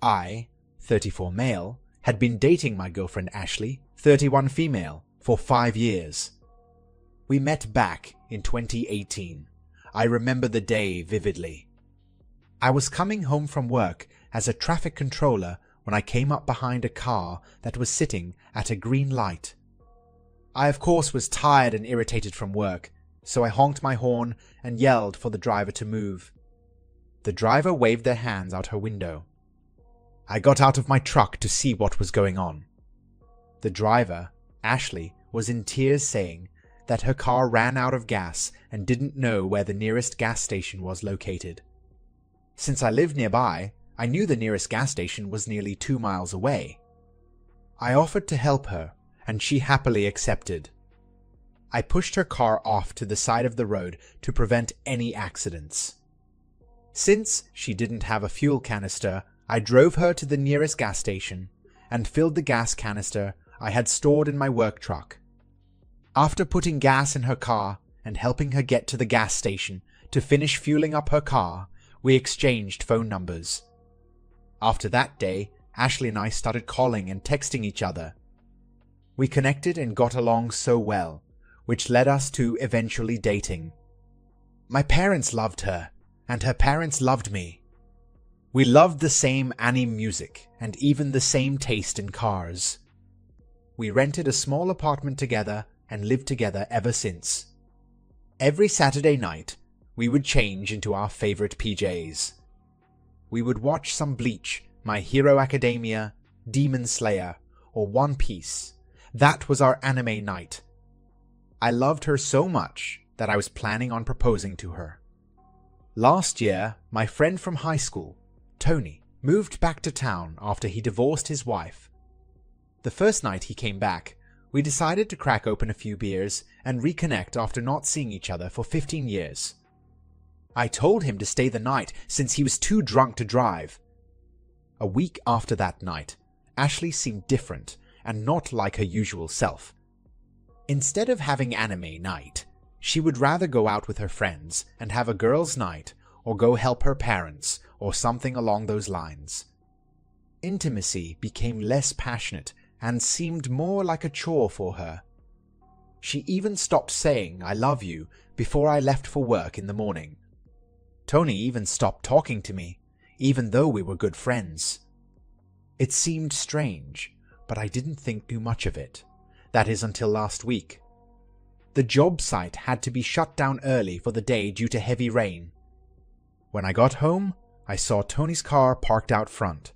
I, 34 male, had been dating my girlfriend Ashley, 31 female, for 5 years. We met back in 2018. I remember the day vividly. I was coming home from work as a traffic controller when I came up behind a car that was sitting at a green light. I of course was tired and irritated from work, so I honked my horn and yelled for the driver to move. The driver waved their hands out her window. I got out of my truck to see what was going on. The driver, Ashley, was in tears saying that her car ran out of gas and didn't know where the nearest gas station was located. Since I lived nearby, I knew the nearest gas station was nearly 2 miles away. I offered to help her, and she happily accepted. I pushed her car off to the side of the road to prevent any accidents. Since she didn't have a fuel canister, I drove her to the nearest gas station and filled the gas canister I had stored in my work truck. After putting gas in her car and helping her get to the gas station to finish fueling up her car, we exchanged phone numbers. After that day, Ashley and I started calling and texting each other. We connected and got along so well, which led us to eventually dating. My parents loved her, and her parents loved me. We loved the same anime music and even the same taste in cars. We rented a small apartment together and lived together ever since. Every Saturday night, we would change into our favorite PJs. We would watch some Bleach, My Hero Academia, Demon Slayer, or One Piece. That was our anime night. I loved her so much that I was planning on proposing to her. Last year, my friend from high school, Tony, moved back to town after he divorced his wife. The first night he came back, we decided to crack open a few beers and reconnect after not seeing each other for 15 years. I told him to stay the night since he was too drunk to drive. A week after that night, Ashley seemed different and not like her usual self. Instead of having anime night, she would rather go out with her friends and have a girls' night or go help her parents or something along those lines. Intimacy became less passionate and seemed more like a chore for her. She even stopped saying "I love you" before I left for work in the morning. Tony even stopped talking to me, even though we were good friends. It seemed strange, but I didn't think too much of it. That is until last week. The job site had to be shut down early for the day due to heavy rain. When I got home, I saw Tony's car parked out front.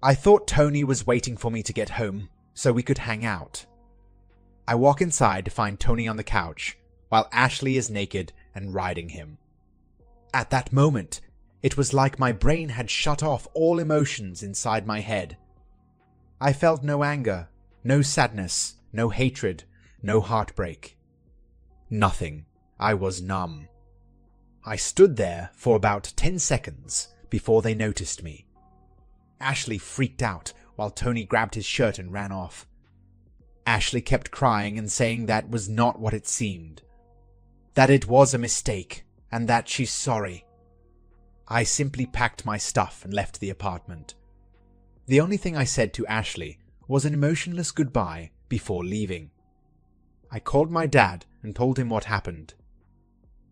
I thought Tony was waiting for me to get home so we could hang out. I walk inside to find Tony on the couch, while Ashley is naked and riding him. At that moment, it was like my brain had shut off all emotions inside my head. I felt no anger, no sadness, no hatred, no heartbreak. Nothing. I was numb. I stood there for about 10 seconds before they noticed me. Ashley freaked out while Tony grabbed his shirt and ran off. Ashley kept crying and saying that was not what it seemed. That it was a mistake and that she's sorry. I simply packed my stuff and left the apartment. The only thing I said to Ashley was an emotionless goodbye before leaving. I called my dad and told him what happened.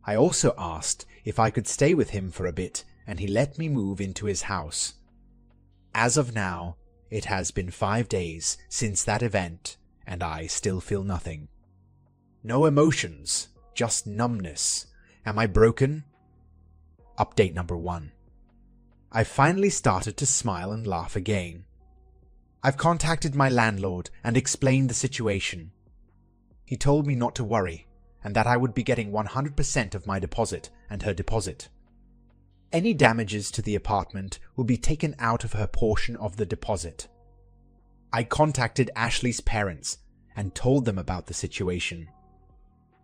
I also asked if I could stay with him for a bit, and he let me move into his house. As of now, it has been 5 days since that event, and I still feel nothing. No emotions, just numbness. Am I broken? Update number 1. I've finally started to smile and laugh again. I've contacted my landlord and explained the situation. He told me not to worry, and that I would be getting 100% of my deposit and her deposit. Any damages to the apartment will be taken out of her portion of the deposit. I contacted Ashley's parents and told them about the situation.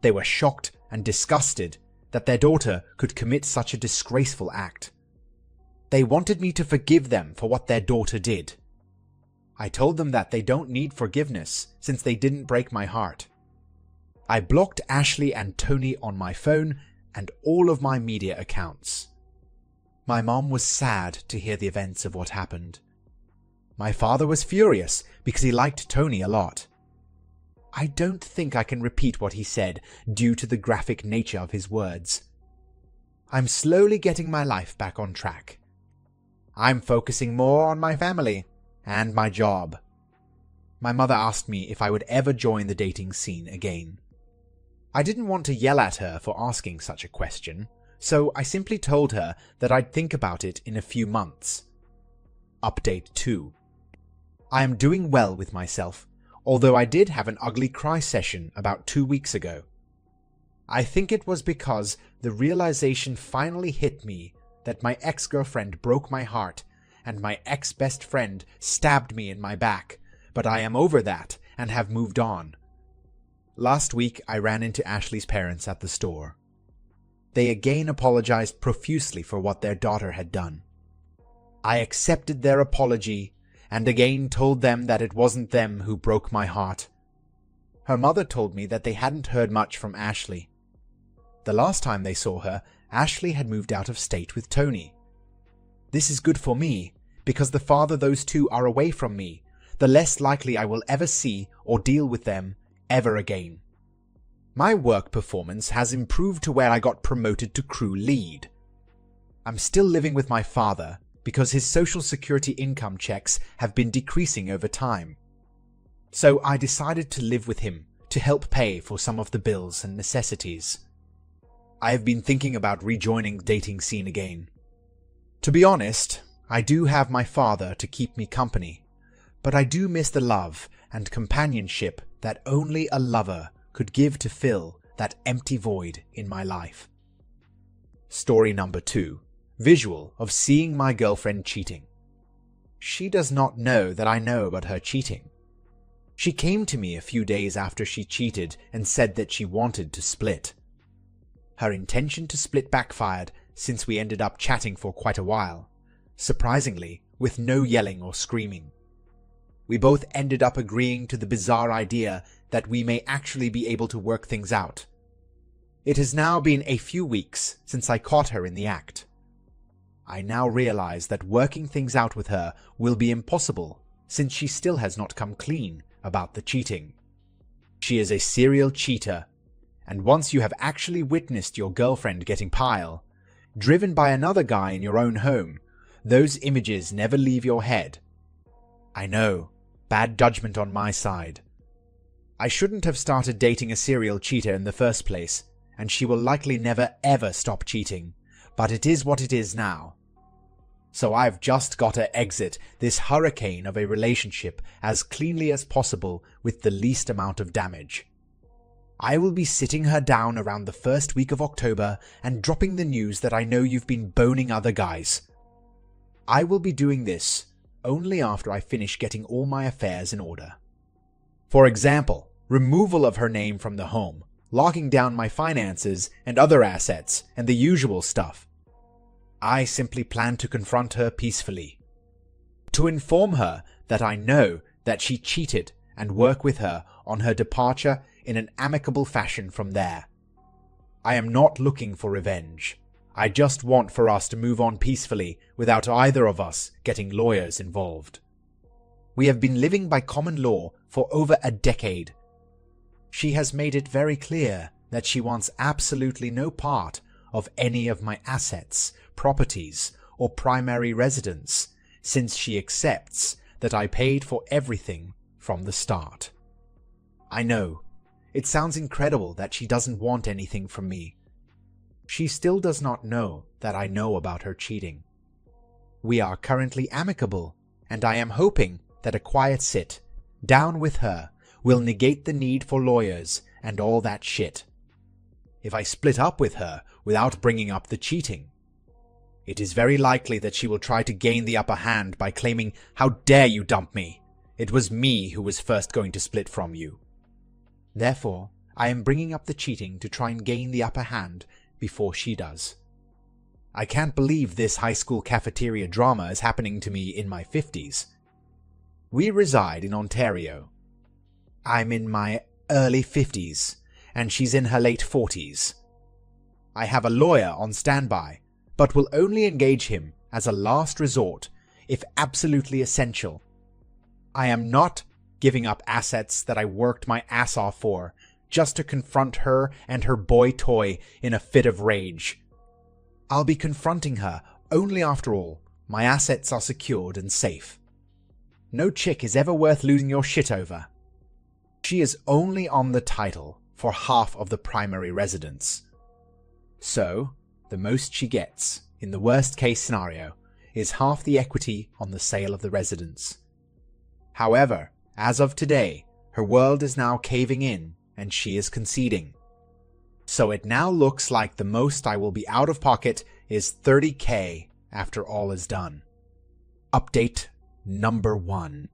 They were shocked and disgusted that their daughter could commit such a disgraceful act. They wanted me to forgive them for what their daughter did. I told them that they don't need forgiveness since they didn't break my heart. I blocked Ashley and Tony on my phone and all of my media accounts. My mom was sad to hear the events of what happened. My father was furious because he liked Tony a lot. I don't think I can repeat what he said due to the graphic nature of his words. I'm slowly getting my life back on track. I'm focusing more on my family and my job. My mother asked me if I would ever join the dating scene again. I didn't want to yell at her for asking such a question, so I simply told her that I'd think about it in a few months. Update 2. I am doing well with myself, although I did have an ugly cry session about 2 weeks ago. I think it was because the realization finally hit me that my ex-girlfriend broke my heart and my ex-best friend stabbed me in my back, but I am over that and have moved on. Last week I ran into Ashley's parents at the store. They again apologized profusely for what their daughter had done. I accepted their apology and again told them that it wasn't them who broke my heart. Her mother told me that they hadn't heard much from Ashley. The last time they saw her, Ashley had moved out of state with Tony. This is good for me, because the farther those two are away from me, the less likely I will ever see or deal with them ever again. My work performance has improved to where I got promoted to crew lead. I'm still living with my father, because his social security income checks have been decreasing over time. So I decided to live with him to help pay for some of the bills and necessities. I have been thinking about rejoining the dating scene again. To be honest, I do have my father to keep me company, but I do miss the love and companionship that only a lover could give to fill that empty void in my life. Story number 2. Visual of seeing my girlfriend cheating. She does not know that I know about her cheating. She came to me a few days after she cheated and said that she wanted to split. Her intention to split backfired since we ended up chatting for quite a while, surprisingly with no yelling or screaming. We both ended up agreeing to the bizarre idea that we may actually be able to work things out. It has now been a few weeks since I caught her in the act. I now realize that working things out with her will be impossible since she still has not come clean about the cheating. She is a serial cheater, and once you have actually witnessed your girlfriend getting pile, driven by another guy in your own home, those images never leave your head. I know, bad judgment on my side. I shouldn't have started dating a serial cheater in the first place, and she will likely never ever stop cheating, but it is what it is now. So I've just gotta exit this hurricane of a relationship as cleanly as possible with the least amount of damage. I will be sitting her down around the first week of October and dropping the news that I know you've been boning other guys. I will be doing this only after I finish getting all my affairs in order. For example, removal of her name from the home, locking down my finances and other assets, and the usual stuff. I simply plan to confront her peacefully. To inform her that I know that she cheated and work with her on her departure in an amicable fashion from there. I am not looking for revenge. I just want for us to move on peacefully without either of us getting lawyers involved. We have been living by common law for over a decade. She has made it very clear that she wants absolutely no part of any of my assets, properties, or primary residence, since she accepts that I paid for everything from the start. I know, it sounds incredible that she doesn't want anything from me. She still does not know that I know about her cheating. We are currently amicable, and I am hoping that a quiet sit down with her will negate the need for lawyers and all that shit. If I split up with her without bringing up the cheating, it is very likely that she will try to gain the upper hand by claiming, "How dare you dump me? It was me who was first going to split from you." Therefore, I am bringing up the cheating to try and gain the upper hand before she does. I can't believe this high school cafeteria drama is happening to me in my 50s. We reside in Ontario. I'm in my early 50s, and she's in her late 40s. I have a lawyer on standby, but will only engage him as a last resort if absolutely essential. I am not giving up assets that I worked my ass off for just to confront her and her boy toy in a fit of rage. I'll be confronting her only after all my assets are secured and safe. No chick is ever worth losing your shit over. She is only on the title for half of the primary residence. So, the most she gets, in the worst case scenario, is half the equity on the sale of the residence. However, as of today, her world is now caving in and she is conceding. So it now looks like the most I will be out of pocket is $30,000 after all is done. Update number 1.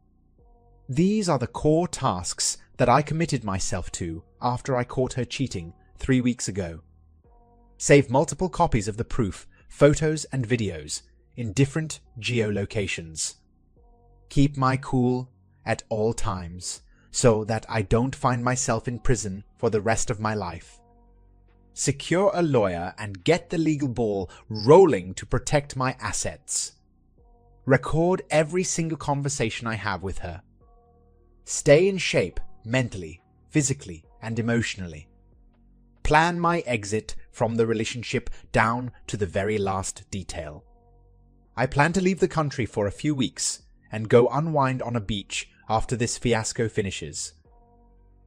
These are the core tasks that I committed myself to after I caught her cheating 3 weeks ago. Save multiple copies of the proof, photos and videos, in different geolocations. Keep my cool at all times, so that I don't find myself in prison for the rest of my life. Secure a lawyer and get the legal ball rolling to protect my assets. Record every single conversation I have with her. Stay in shape mentally, physically, and emotionally. Plan my exit from the relationship down to the very last detail. I plan to leave the country for a few weeks and go unwind on a beach after this fiasco finishes.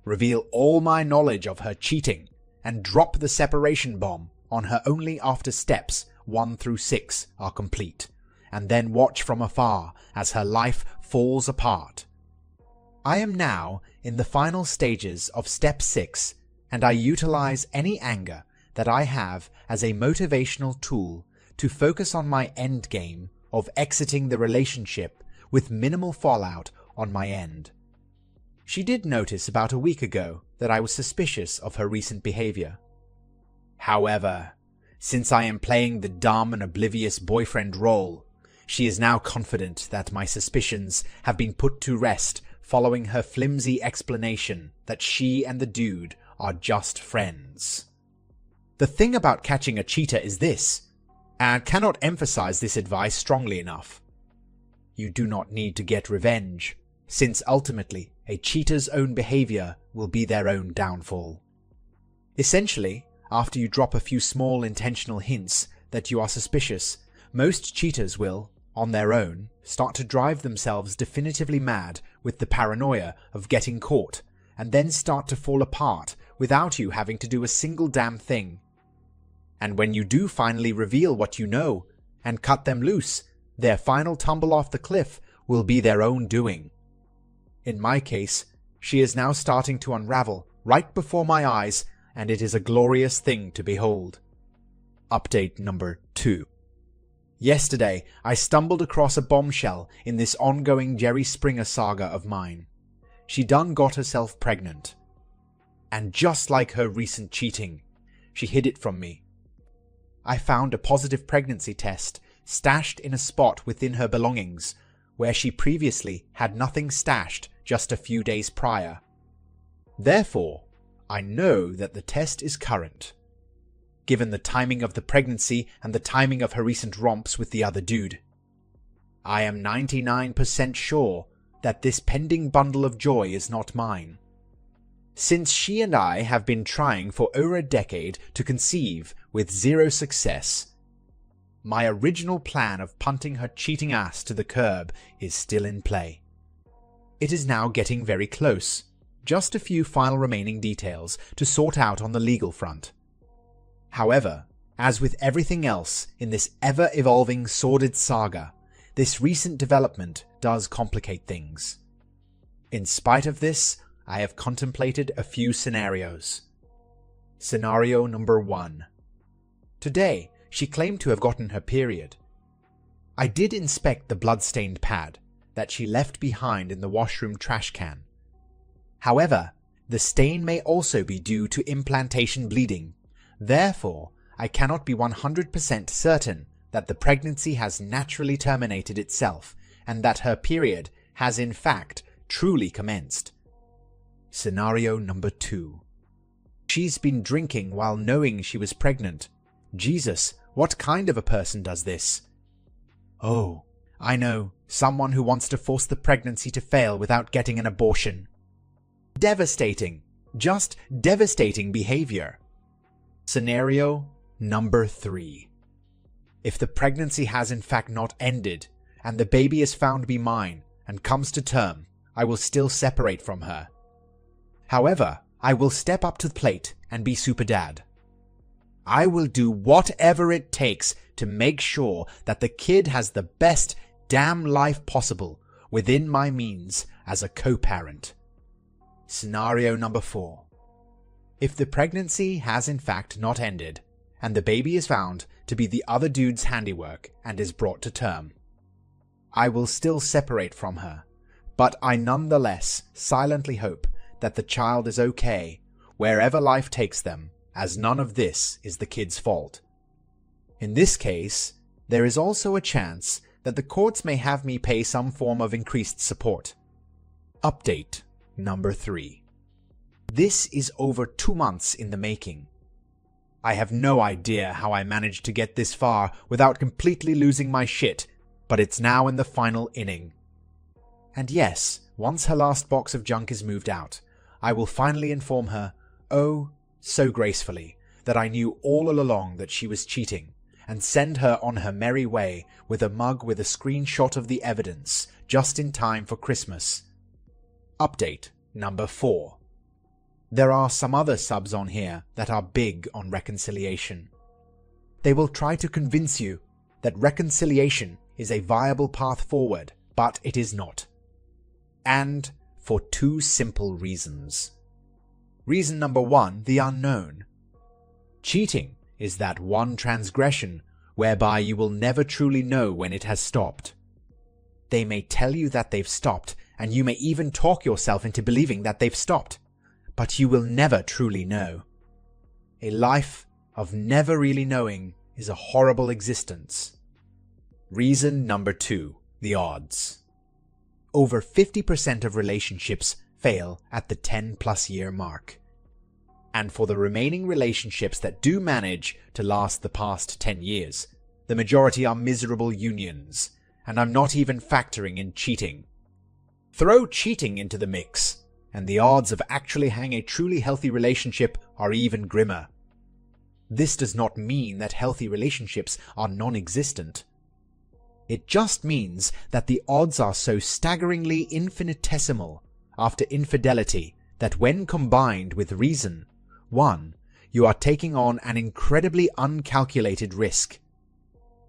Reveal all my knowledge of her cheating and drop the separation bomb on her only after steps 1 through 6 are complete, and then watch from afar as her life falls apart. I am now in the final stages of step 6, and I utilize any anger that I have as a motivational tool to focus on my end game of exiting the relationship with minimal fallout on my end. She did notice about a week ago that I was suspicious of her recent behavior. However, since I am playing the dumb and oblivious boyfriend role, she is now confident that my suspicions have been put to rest following her flimsy explanation that she and the dude are just friends. The thing about catching a cheater is this, and I cannot emphasize this advice strongly enough. You do not need to get revenge, since ultimately a cheater's own behavior will be their own downfall. Essentially, after you drop a few small intentional hints that you are suspicious, most cheaters will, on their own, start to drive themselves definitively mad with the paranoia of getting caught, and then start to fall apart without you having to do a single damn thing. And when you do finally reveal what you know and cut them loose, their final tumble off the cliff will be their own doing. In my case, she is now starting to unravel right before my eyes, and it is a glorious thing to behold. Update number 2. Yesterday, I stumbled across a bombshell in this ongoing Jerry Springer saga of mine. She done got herself pregnant. And just like her recent cheating, she hid it from me. I found a positive pregnancy test stashed in a spot within her belongings, where she previously had nothing stashed just a few days prior. Therefore, I know that the test is current, given the timing of the pregnancy and the timing of her recent romps with the other dude. I am 99% sure that this pending bundle of joy is not mine. Since she and I have been trying for over a decade to conceive with zero success, my original plan of punting her cheating ass to the curb is still in play. It is now getting very close, just a few final remaining details to sort out on the legal front. However, as with everything else in this ever-evolving sordid saga, this recent development does complicate things. In spite of this, I have contemplated a few scenarios. Scenario number 1. Today, she claimed to have gotten her period. I did inspect the blood-stained pad that she left behind in the washroom trash can. However, the stain may also be due to implantation bleeding. Therefore, I cannot be 100% certain that the pregnancy has naturally terminated itself and that her period has in fact truly commenced. Scenario number 2. She's been drinking while knowing she was pregnant. Jesus, What kind of a person does this? Oh, I know, someone who wants to force the pregnancy to fail without getting an abortion. Devastating, just devastating behavior. Scenario number 3. If the pregnancy has in fact not ended, and the baby is found to be mine and comes to term, I will still separate from her. However, I will step up to the plate and be super dad. I will do whatever it takes to make sure that the kid has the best damn life possible within my means as a co-parent. Scenario number 4. If the pregnancy has in fact not ended, and the baby is found to be the other dude's handiwork and is brought to term, I will still separate from her, but I nonetheless silently hope that the child is okay wherever life takes them, as none of this is the kid's fault. In this case, there is also a chance that the courts may have me pay some form of increased support. Update number 3. This is over 2 months in the making. I have no idea how I managed to get this far without completely losing my shit, but it's now in the final inning. And yes, once her last box of junk is moved out, I will finally inform her, oh, so gracefully, that I knew all along that she was cheating, and send her on her merry way with a mug with a screenshot of the evidence, just in time for Christmas. Update number 4. There are some other subs on here that are big on reconciliation. They will try to convince you that reconciliation is a viable path forward, but it is not. And for 2 simple reasons. Reason number 1, the unknown. Cheating is that one transgression whereby you will never truly know when it has stopped. They may tell you that they've stopped, and you may even talk yourself into believing that they've stopped, but you will never truly know. A life of never really knowing is a horrible existence. Reason number 2, the odds. Over 50% of relationships fail at the 10+ year mark. And for the remaining relationships that do manage to last the past 10 years, the majority are miserable unions, and I'm not even factoring in cheating. Throw cheating into the mix, and the odds of actually having a truly healthy relationship are even grimmer. This does not mean that healthy relationships are non-existent. It just means that the odds are so staggeringly infinitesimal after infidelity that when combined with reason, 1, you are taking on an incredibly uncalculated risk.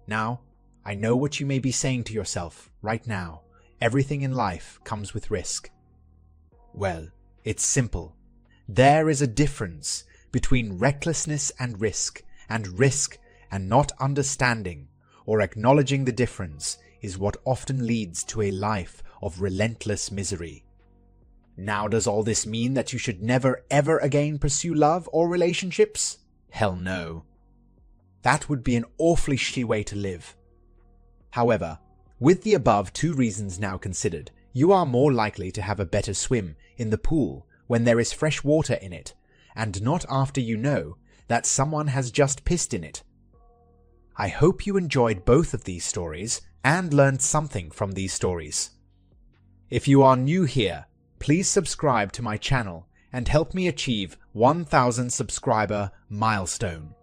Now, I know what you may be saying to yourself right now. Everything in life comes with risk. Well, it's simple. There is a difference between recklessness and risk and not understanding or acknowledging the difference is what often leads to a life of relentless misery. Now, does all this mean that you should never ever again pursue love or relationships? Hell no. That would be an awfully shitty way to live. However, with the above 2 reasons now considered, you are more likely to have a better swim in the pool when there is fresh water in it, and not after you know that someone has just pissed in it. I hope you enjoyed both of these stories and learned something from these stories. If you are new here, please subscribe to my channel and help me achieve 1,000 subscriber milestone.